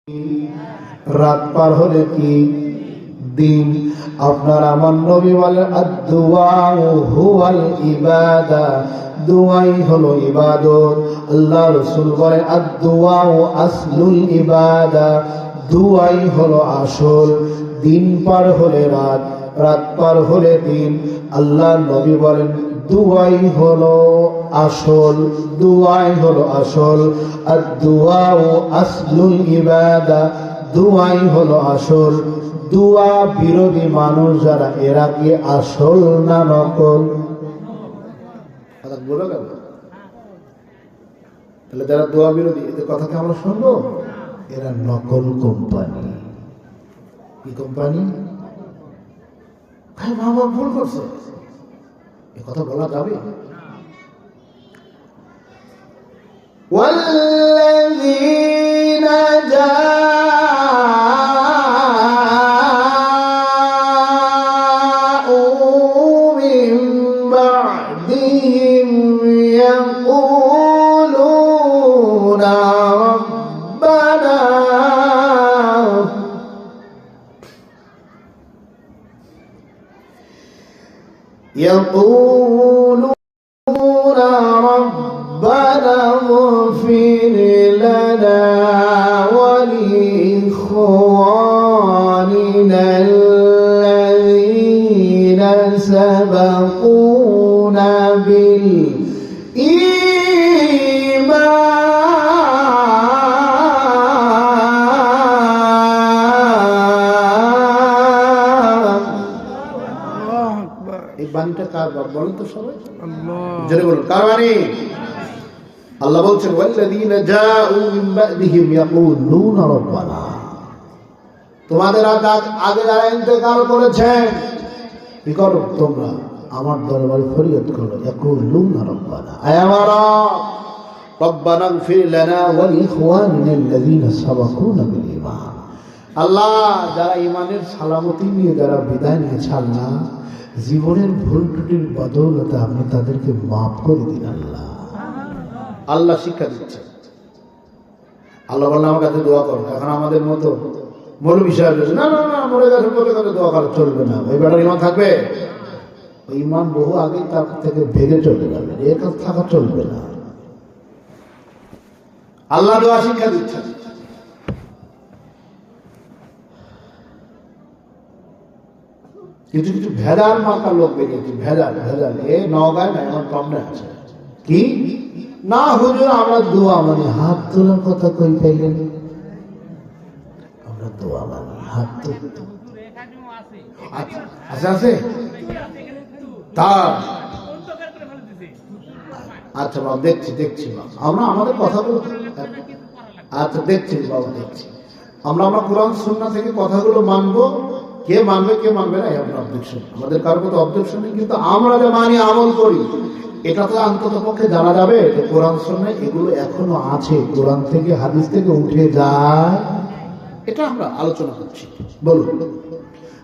রাত পার হলে কি দিন। আপনার আমার নবী বলেন আদ-দুআউ হুয়াল ইবাদা, দুআই হলো ইবাদত। আল্লাহ রাসূল বলেন আদ-দুআউ আসলুল ইবাদা, দুআই হলো আসল। দিন পার হলে রাত, রাত পার হলে দিন। আল্লাহ নবী বলেন দুআই হলো আসল, দুআই হলো আসল। আদ-দুআউ আসলুল ইবাদা, দুআই হলো আসল। দুআ বিরোধী মানুষ যারা, এরা কি আসল না নকল? বলো কেন? তাহলে যারা দোয়া বিরোধী, এদের কথা কি আমরা শুনবো? এরা নকল কোম্পানি। কি কোম্পানি? বাবা ভুল করছে, এ কথা বলা যাবে? والذين جاءوا من بعدهم يقولون ربنا ربنا اغفر لنا ولإخواننا الذين سبقونا بالإيمان। এই বাণীটা কার বলেন তো সবাই? জোরে বলুন, কার বাণী? আল্লাহ বলছেন ওয়াল্লাযীনা জাউ মিন বা'দিহিম ইয়াকুলুনা রাব্বানা, তোমাদের আগে যারা ইন্তেকাল করেছেন কি করো তোমরা? আমার দরবারে ফরিয়াদ করো। ইয়াকুলুনা রাব্বানা, আয় আমার রব্বানা ইগফির লানা ওয়া লিইখওয়ানিনা আল্লাযীনা সাবাকুনা বিল ঈমান। আল্লাহ, যারা ঈমানের সালামতি নিয়ে যারা বিদায় নিয়েছে, আল্লাহ জীবনের ভুল ত্রুটির বদৌলতে আপনি তাদেরকে মাফ করে দিন। আল্লাহ, আল্লাহ শিক্ষা দিচ্ছে। আল্লাহ বললেন আমার কাছে দোয়া করো। এখন আমাদের মতো মৌলবী সাহেব না না না মরে গেছে বলে কাছে দোয়া করা চলবে না, ওই বেটার ইমান থাকবে। ওই ইমান বহু আগেই তার থেকে ভেঙে চলে যাবে, এর কাছে থাকা চলবে না। আল্লাহ দোয়া শিক্ষা দিচ্ছে। কিছু কিছু ভেজাল মার্কা লোক বেরিয়েছে, ভেজাল ভেজাল। এ নওগাঁয় না, আমার সামনে আছে। কি না হুজুর, আমরা দোয়া মানে হাত তোলার কথা কই পাইলেন? আমরা দোয়া মানে হাত তুলতে। আচ্ছা আছে তার, আচ্ছা বাবা দেখছি দেখছি বাবা, আমরা আমাদের কথাগুলো, আচ্ছা দেখছি বাবা দেখছি। আমরা কোরআন সুন্নাহ থেকে কথাগুলো মানবো। কে মানবে কে মানবে না, আমরা অবজেকশন, আমাদের কারোর মতো অবজেকশন নেই। কিন্তু আমরা যে মানি আমল করি, এটা তো অন্তত পক্ষে জানা যাবে যে কোরআন সুন্নাহ এগুলো এখনো আছে, কোরআন থেকে হাদিস থেকে উঠে যায়। এটা আমরা আলোচনা করছি। বলুন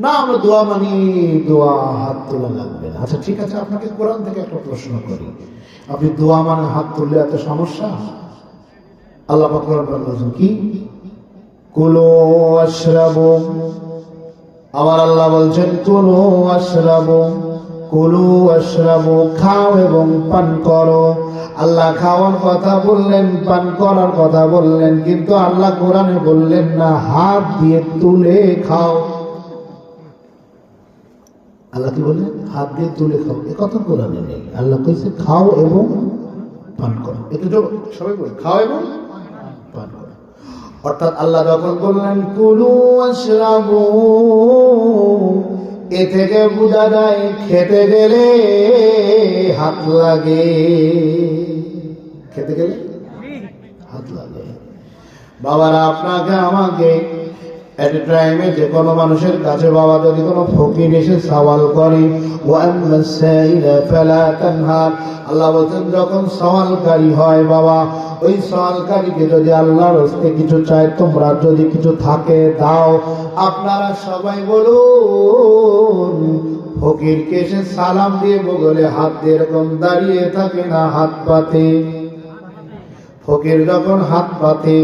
না আমরা দোয়া মানি, দোয়া হাত তোলা লাগবে না। আচ্ছা ঠিক আছে, আপনাকে কোরআন থেকে একটা প্রশ্ন করি, আপনি দোয়া মানে হাত তুললে এত সমস্যা? আল্লাহ পাক কোরআন বলেছেন কি? কুলু ওয়াশরাবু, আমার আল্লাহ বলছেন কুলু ওয়াশরাবু, কুলু ওয়াশরাবু, খাও এবং পান করো। আল্লাহ খাওয়ার কথা বললেন, পান করার কথা বললেন, কিন্তু আল্লাহ কোরআনে বললেন না হাত দিয়ে তুলে খাও। আল্লাহ কি বললেন? হাত দিয়ে তুলে খাও। এ কথা কোরআনে নেই। আল্লাহ কইছে খাও এবং পান করো। একটু সবাই বলে খাও এবং পান করো। অর্থাৎ আল্লাহ যখন বললেন কুলু ওয়াশরাবু, এ থেকে বোঝা যায় খেতে গেলে হাত লাগে। খেতে গেলে হাত লাগে। বাবারা, আপনাকে আমাকে এট এ টাইমে যে কোনো মানুষের কাছে বাবা যদি কোনো ফকির এসে সওয়াল করে, আল্লাহ বলছেন যখন সওয়ালকারী হয় বাবা, ওই সওয়ালকারীকে যদি আল্লাহর হস্তে কিছু চায়, তোমরা যদি কিছু থাকে দাও। আপনারা সবাই বলুন, ফকিরকে এসে সালাম দিয়ে বগলে হাত দিয়ে এরকম দাঁড়িয়ে থাকে না, হাত পাতে। ফকির যখন হাত পাতে,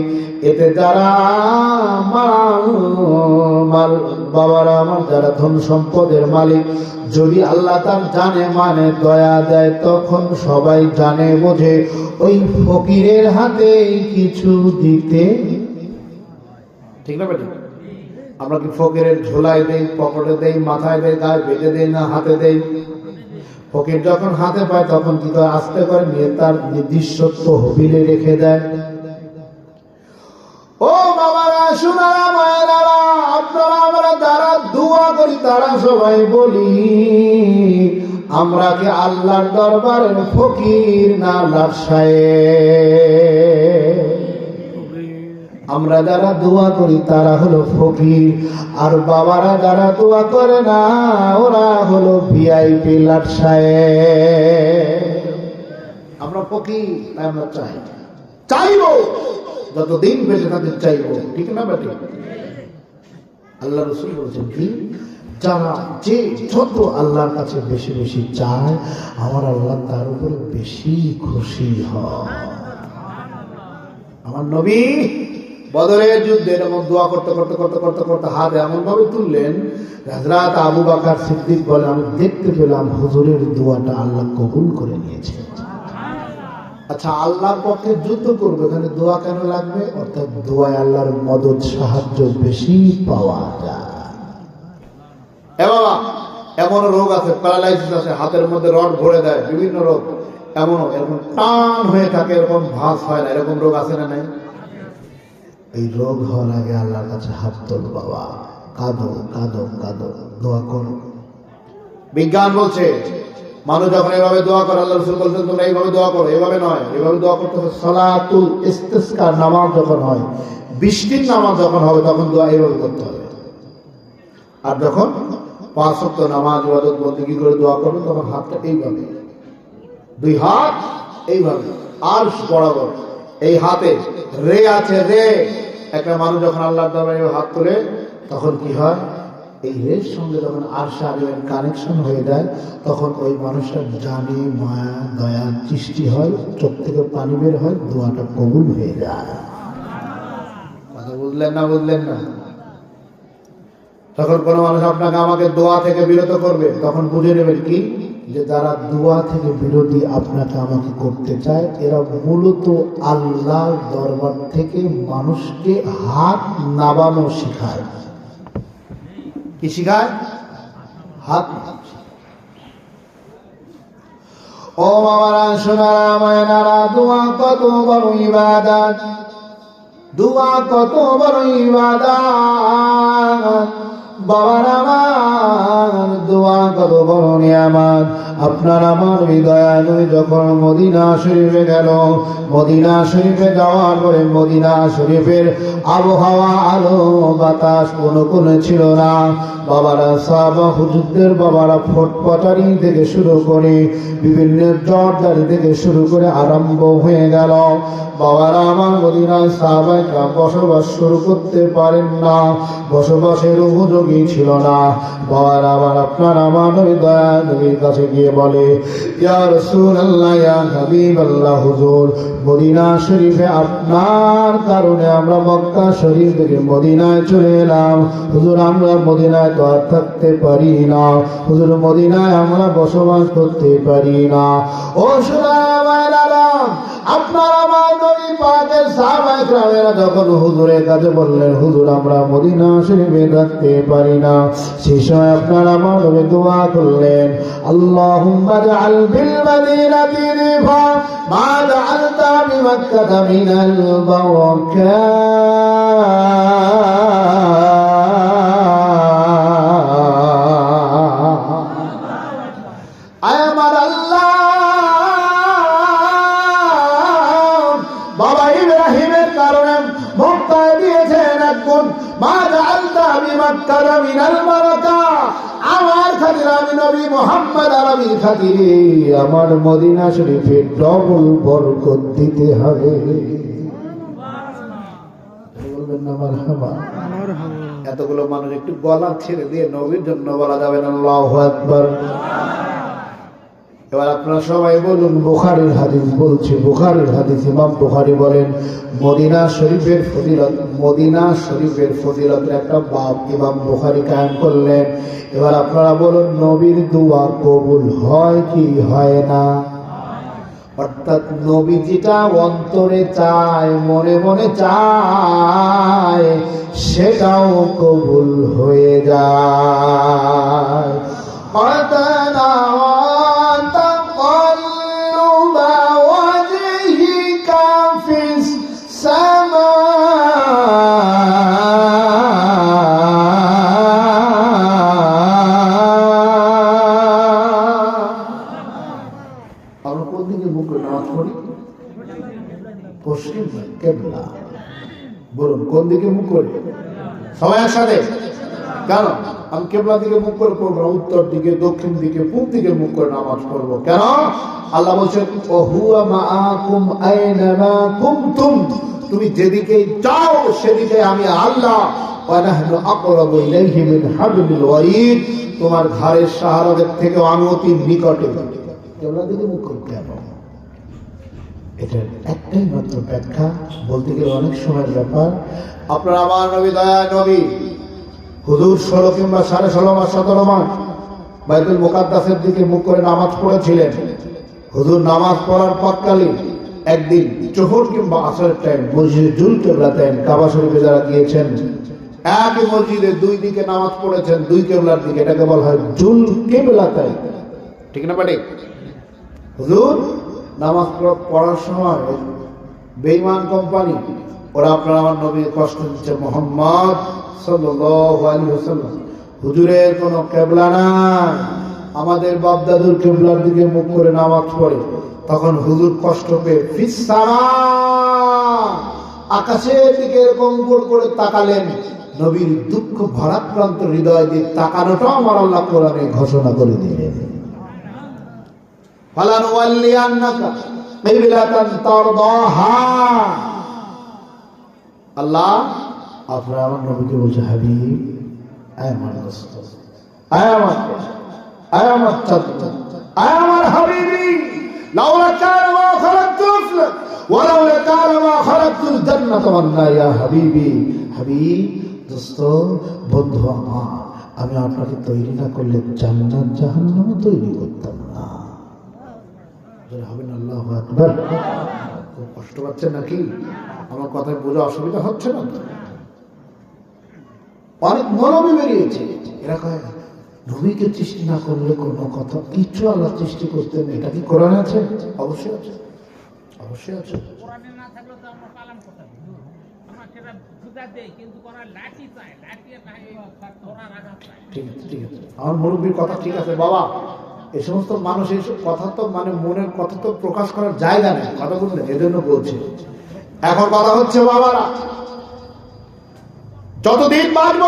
এতে যারা বাবারা আমার যারা ধন সম্পদের মালিক, যদি আল্লাহ তার জানে মানে দয়া দেয়, তখন সবাই জানে বোঝে ওই ফকিরের হাতে কিছু দিতে, ঠিক না বেটা? আমরা কি ফকিরের ঝোলায় দেই, পকেটে দেই, মাথায় দেই, গায়ে বেঁধে দেই, না হাতে দেই? ফকির যখন হাতে পায় তখন কি করে আস্তে করে নিয়ে তার নির্দিষ্ট তহবিলে রেখে দেয়। ও বাবারা, শোনারা, মায়েরারা, আপনারা আমরা যারা দোয়া করি তারা সবাই বলি, আমরা কি আল্লাহর দরবারের ফকির না লাটসায়ে? আমরা যারা দোয়া করি তারা হলো ফকির, আর বাবারা যারা দোয়া করে না ওরা হলো ভিআইপি লাটসায়ে। আমরা ফকির, তাই আমরা চাইবো যতদিন বেঁচে তাদের চাইবো, ঠিক না বেটি? আল্লাহ রাসূল বলেছেন কি, যারা যে যত আল্লাহর কাছে বেশি বেশি চায়, আমার আল্লাহ তার উপরে বেশি খুশি হয়। আমার নবী বদরের যুদ্ধে এরকম দোয়া করতে করতে করতে করতে করতে হাত এমন ভাবে তুললেন, হযরত আবু বকর সিদ্দিক বলেন, আমি দেখতে পেলাম হুজুরের দোয়াটা আল্লাহ কবুল করে নিয়েছে। আচ্ছা, আল্লাহর পক্ষে যুদ্ধ করবে, এখানে দোয়া কেন লাগবে? অর্থাৎ দোয়ায় আল্লাহর মদদ সাহায্য বেশি পাওয়া যায়। এ বাবা, এমন রোগ আছে, প্যারালাইসিস আছে, হাতের মধ্যে রড ভরে দেয়, বিভিন্ন রোগ, এমনও এরকম টান হয়ে থাকে, এরকম ভাঁজ হয় না, এরকম রোগ আছে না নাই? এই রোগ হওয়ার আগে আল্লাহর কাছে হাত তোল বাবা, কাঁদো কাঁদো কাঁদো, দোয়া করো। বিজ্ঞান বলছে মানুষ যখন এভাবে দোয়া করে, আল্লাহ রাসূল বলছেন তোমরা এইভাবে দোয়া করো, এভাবে নয়, এভাবে দোয়া করতে হবে। সালাতুল ইস্তিসকা নামাজ যখন হয়, বৃষ্টির নামাজ যখন হবে, তখন দোয়া এইভাবে করতে হবে। আর যখন 5 ওয়াক্ত নামাজ ইবাদত বন্দেগী করে দোয়া করবে, তখন হাতটা এইভাবে, 2 হাত এইভাবে আর বরাবর, এই হাতে রে আছে, রে। একটা মানুষ যখন আল্লাহর দরবারে হাত তোলে, তখন কি হয়, এই রের সঙ্গে যখন আরশে আজিমের কানেকশন হয়ে যায়, তখন ওই মানুষটার জানে মায়া দয়া সৃষ্টি হয়, চোখ থেকে পানি বের হয়, দোয়াটা কবুল হয়ে যায়। কথা বুঝলেন না? বুঝলেন না? তখন কোনো মানুষ আপনাকে আমাকে দোয়া থেকে বিরত করবে, তখন বুঝে নেবেন কি, যে যারা দোয়া থেকে বিরতি আপনাকে আমাকে করতে চায়, এরা মূলত আল্লাহর দরবার থেকে মানুষকে হাত নামানো শিখায়। কি শিখায়? হাত। ও বাবারা, সোনারা, মায়েরা, দোয়া কত বড় ইবাদত, দোয়া কত বড় ইবাদত। বাবারা আমার, দোয়া কত বড় নিয়ামত। আপনার আমার হৃদয় যখন মদিনা শরীফে গেল, মদিনা শরীফে যাওয়ার পরে মদিনা শরীফের আবহাওয়া, আলো বাতাস অনুকূলে ছিল না। বাবারা সাহাবা হুজুরদের বাবারা ফটফটারি থেকে শুরু করে বিভিন্ন জর্দারি থেকে শুরু করে আরম্ভ হয়ে গেল। বাবারা আমার, মদিনায় সাহাবায়ে বসবাস শুরু করতে পারেন না, বসবাসের উপযোগী ছিল না। বাবারা আমার, আপনার আমার নবী দয়া নবীর কাছে গিয়ে বলে, ইয়া রাসূলুল্লাহ, ইয়া হাবিবাল্লাহ, হুজুর মদিনা শরীফে আপনার কারণে আমরা মক্কা শরীফ থেকে মদিনায় চলে এলাম। হুজুর আমরা মদিনায় তো আর থাকতে পারি না, হুজুর মদিনায় আমরা বসবাস করতে পারি না। ও সুলাইমানেরা, আপনার আমার নবী পাকের সাহাবায়ে কেরামেরা যখন হুজুরের কাছে বললেন, হুজুর আমরা মদিনা শরীফে থাকতে পারি না, সেই সময় আপনার আমার নবী দোয়া করলেন, আল্লাহুম্মা জাআল বিল মাদিনাতি রিফা মা জাআলতা বিমাক্কাতা মিনাল বারাকাত। আয় আমার আল্লাহ, বাবা ইব্রাহিমের কারণে মক্কায় দিয়েছেন এক গুণ, মা জাআলতা বিমাক্কাতা মিনাল বারাকা। আমার খাতিরে, আমি নবী মুহাম্মদ আরবির খাতিরে আমার মদিনা শরীফে ডবল বরকত দিতে হবে। বলবেন না মারহাবা? এতগুলো মানুষ একটু গলা ছেড়ে দিয়ে নবীর জন্য বলা যাবে না আল্লাহু আকবার? এবার আপনারা সবাই বলুন, বুখারীর হাদিস বলছি, বুখারীর হাদিস। ইমাম বুখারী বলেন মদিনা শরীফের ফজিলত, মদিনা শরীফের ফজিলতের একটা বাব ইমাম বুখারী কায়েম করলেন। এবার আপনারা বলুন, নবীর দোয়া কবুল হয় কি হয় না? অর্থাৎ নবী যেটা অন্তরে চায়, মনে মনে চায়, সেটাও কবুল হয়ে যায়। আমরা কোন দিকে মুখ করে নামাজ পড়ি? পশ্চিম কেবলা। বলুন কোন দিকে মুখ করি? সবাই একসাথে। কেন আমি কেবলা দিকে মুখ করে পড়বো না? উত্তর দিকে, দক্ষিণ দিকে, পূব দিকে মুখ করে নামাজ পড়বো কেন? আল্লাহ বলছেন ওহুয়া মাআকুম আইনামা কুনতুম, তুমি যেদিকে যাও সেদিকে আমি আল্লাহ। ওয়া নাহনু আকরাবু ইলাইহি মিন হাবলিল ওয়ারিদ, তোমার ঘাড়ের সাহারাদের থেকে আমি অতি নিকটে। কেবলা দিকে মুখ করতে হবে। এটার একটাই মাত্র ব্যাখ্যা, বলতে গেলে অনেক সময়ের ব্যাপার। আপনার আমার নবী, দয়া নবী হুজুর 16 কিংবা 16.5 মাস, 17 মাস বাইতুল মুকাদ্দাসের দিকে মুখ করে নামাজ পড়েছিলেন। হুজুর নামাজ পড়ার পরকালীন একদিন জোহর কিংবা আসরের টাইম মসজিদে জুল কেবলাতেন, কাবা শরীফে যারা গিয়েছেন একই মসজিদে দুই দিকে নামাজ পড়েছেন, দুই কেবলার দিকে, এটাকে বলা হয় জুল কেবলাতেন। ঠিক না পারে? হুজুর নামাজ পড়ার সময় বেঈমান কোম্পানি ওরা আপনার আমার নবীর কষ্ট দিচ্ছে, মুহাম্মদ সাল্লাল্লাহু আলাইহি ওয়াসাল্লাম হুজুরের কোনো কেবলা নাই, আমাদের বাপ দাদুর কেবলার দিকে মুখ করে নামাজ পড়ে। তখন হুজুর কষ্ট পেয়ে ফিসসামা, আকাশের দিকে এরকম করে তাকালেন। নবীর দুঃখ ভারাক্রান্ত হৃদয় দিয়ে তাকানোটাও আমার আল্লাহ কোরআনে ঘোষণা করে দিলেন, ফালানুওয়াল্লিয়ান্নাকা কিবলাতান তারদাহা। আল্লাহ আপনার আমার নবীকে বলছে, হাবিব, আয় আমার দোস্ত, আয় আমার, আয় আমার চাচা, আয় আমার হাবিবি, লাউলা কানা মা খালাকতুস ওয়া লাউলা কানা মা খালাকতুল জান্নাত ওয়ান নার, ইয়া হাবিবি, হাবিব, দোস্ত, বন্ধু আমার, আমি আপনাকে তৈরি না করলে জান্নাত জাহান্নামও তৈরি করতাম না। আল্লাহু আকবার। খুব কষ্ট পাচ্ছেন নাকি? আমার কথায় বোঝা অসুবিধা হচ্ছে না? অনেক মৌলবী বেরিয়েছে, এরা কয় নবীকে সৃষ্টি না করলে কোনো কথা কিছু আল্লাহ সৃষ্টি করতেন। এটা কি কোরআনে আছে? অবশ্যই আছে, অবশ্যই আছে। কোরআনে না থাকলে তো আমরা পালন করতে পারি। আমরা সেটা বুঝা দেই, কিন্তু কোরআন লাঠি চায়, লাঠি না কোরআন আঘাত চায়। ঠিক আছে, ঠিক আছে, আমার মুরব্বীর কথা ঠিক আছে বাবা। এই সমস্ত মানুষ এইসব কথা তো মানে মনের কথা তো প্রকাশ করার জায়গা নেই, কথা বুঝলেন? এজন্য বলছি। এখন কথা হচ্ছে বাবারা, যতদিন বাঁচব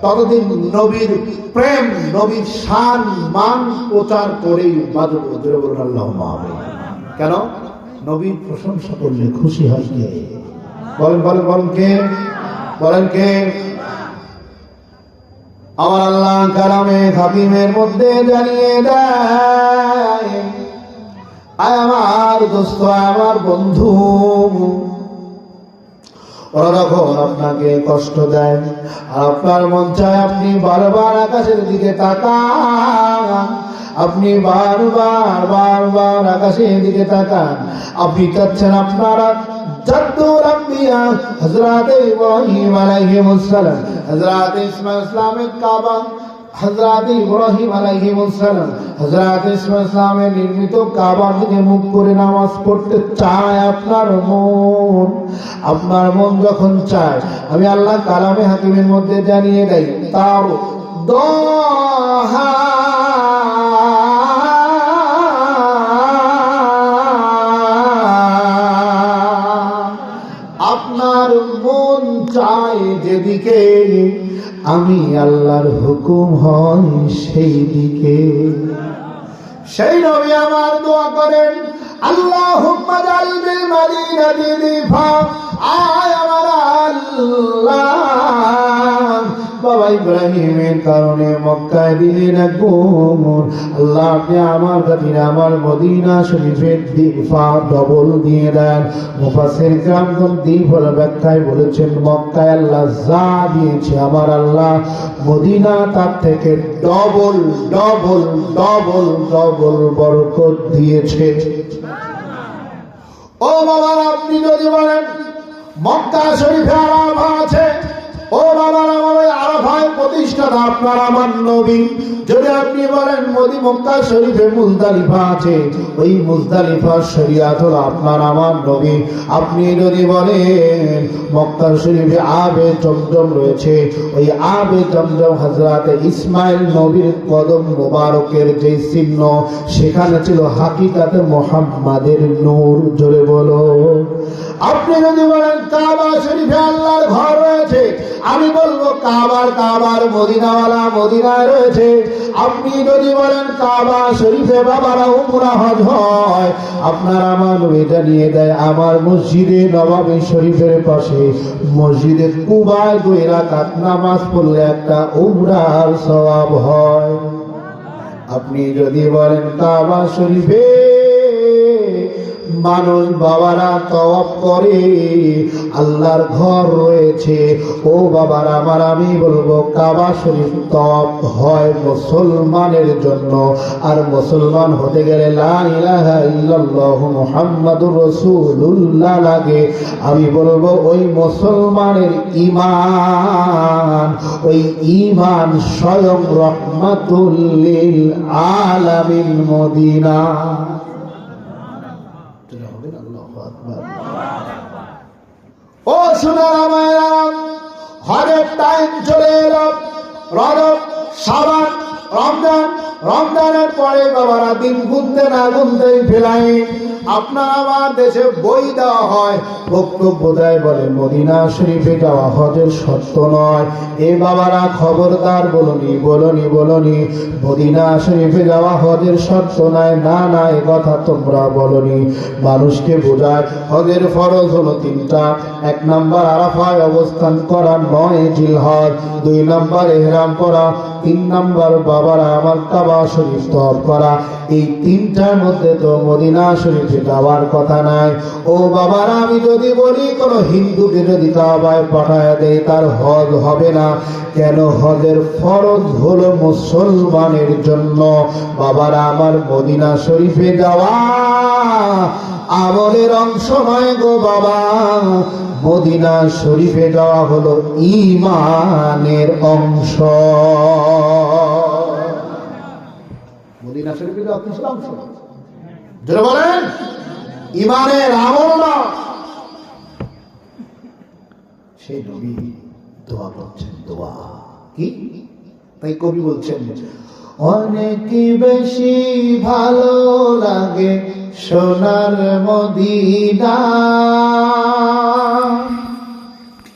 ততদিন নবীর প্রেম, নবীর শান মান প্রচার করেই বাঁচব। জোরে বলুন আল্লাহুম্মা আমিন। কেন? নবীর প্রশংসা করলে খুশি হয় কে? বলেন বলেন বলেন, কে? বলেন কে? আমার আল্লাহ কালামে হাকিমের মধ্যে জানিয়ে দেয়, আয় আমার দোস্ত, আমার বন্ধু, ওরা যখন আপনাকে কষ্ট দেয় আর আপনার মন চায় আপনি বারবার আকাশের দিকে তাকান, আপনি বারবার বারবার আকাশের দিকে তাকান, আপনি চাচ্ছেন আপনারা জাদ্দুল আম্বিয়া হযরত ইব্রাহিম আলাইহিস সালাম, হযরত ইসমাঈল ইসলামের কাবা, হযরত ইব্রাহিম আলাইহিস সালাম, হযরত ইসমাঈল ইসলামের নির্মিত কাবার দিকে মুখ করে নামাজ পড়তে চায় আপনার মন। আপনার মন যখন চায়, আমি আল্লাহ কালামে হাকিমের মধ্যে জানিয়ে দেই, তার দোহা আপনার মন চায় যেদিকে, আমি আল্লাহর হুকুম হয় সেই দিকে। সেই নবী আমার দোয়া করেন, আল্লাহুম্মা জাল বিল মাদিনাতি দিফা, আয় আমার আল্লাহ বাবা ইব্রাহিমের কারণে মক্কায় দিলেন এক গুণ। আল্লাহ আপনি আমার কাছে আমার মদিনা শরীফের দিফা ডবল দিয়ে দেন। মুফাসসির কিরামগণ দ্বিফল ব্যাখ্যায় বলেছেন মক্কায় আল্লাহ যা দিয়েছে আমার আল্লাহ মদিনা তার থেকে ডবল ডবল ডবল ডবল বরকত দিয়েছে। ও বাবা আপনি যদি বলেন মক্কা শরীফে আরাফা আছে, ও বাবা আমার ওই আরাফায় প্রতিষ্ঠাতা আপনার আমার নবী। যদি আপনি বলেন মক্কা শরীফে মুজদালিফা আছে, ওই মুজদালিফা শরিয়াত হলো আপনার আমার নবী। আপনি যদি বলেন মক্কা শরীফে আবে জমজম রয়েছে, ওই আবে জমজম হযরতে ইসমাইল নবীর কদম মোবারকের যে চিহ্ন, সেখানে ছিল হাকিকাতে মুহাম্মাদের নূর। জোরে বলো। আপনি যদি বলেন কাবা শরীফে আল্লাহর ঘর রয়েছে, আমি বলবো কাবার মদিনাওয়ালা মদিনায় রয়েছে। আপনি যদি বলেন কাবা শরীফে বাবারা উমরা হজ হয়, আপনার আমার নবী জানিয়ে দেয় আমার মসজিদে নববী শরীফের পাশে মসজিদে কুবায় 2 রাকাত নামাজ পড়লে একটা উমরার সওয়াব হয়। আপনি যদি বলেন কাবা শরীফে মানুষ বাবারা তওয়াফ করে, আল্লাহর ঘর রয়েছে, ও বাবারা আমার আমি বলবো কাবা শরীফ তওয়াফ হয় মুসলমানের জন্য। আর মুসলমান হতে গেলে লা ইলাহা ইল্লাল্লাহু মুহাম্মাদুর রাসূলুল্লাহ লাগে। আমি বলবো ওই মুসলমানের ঈমান, ওই ঈমান স্বয়ং রাহমাতুল লিল আলামিন মদিনা। ও সোনার মায়েরা, হজের টাইম চলে এলো। রজব, শাবান, রমজান, রমজানের পরে বাবারা দিন গুনতে না গুনতেই ফেলাই আপনার আমার দেশে বই দেওয়া হয়, বক্তব্য দেয়, বলে মদিনা শরীফে যাওয়া হজের শর্ত নয়। এ বাবারা খবরদার বলনি বলনি বলনি মদিনা শরীফে যাওয়া হজের শর্ত নয়। না না এ কথা তোমরা বলনি। মানুষকে বোঝায় হজের ফরজ হলো 3টা। 1 নাম্বার আরাফায় অবস্থান করা, 9 জিলহজ। 2 নাম্বার ইহরাম করা। 3 নাম্বার বাবারা আমার কাবা শরীফ তওয়াফ করা। এই 3টার মধ্যে তো মদিনা শরীফে যাওয়ার কথা নাই। ও বাবারা আমি যদি বলি কোন হিন্দুকে যদি কাবায় পাঠায় দেয় তার হজ হবে না। কেন? হজের ফরজ হলো মুসলমানের জন্য। বাবারা আমার মদিনা শরীফে যাওয়া আমলের অংশ নয় গো বাবা, মদিনা শরীফে যাওয়া হলো ঈমানের অংশ। মদিনা শরীফে যাওয়া কিসের অংশ? যারা বলেন ঈমানের আমল না। সেই নবী দোয়া করছেন, দোয়া কি? তাই কবি বলছেন অনেক বেশি ভালো লাগে সোনার মদিনা।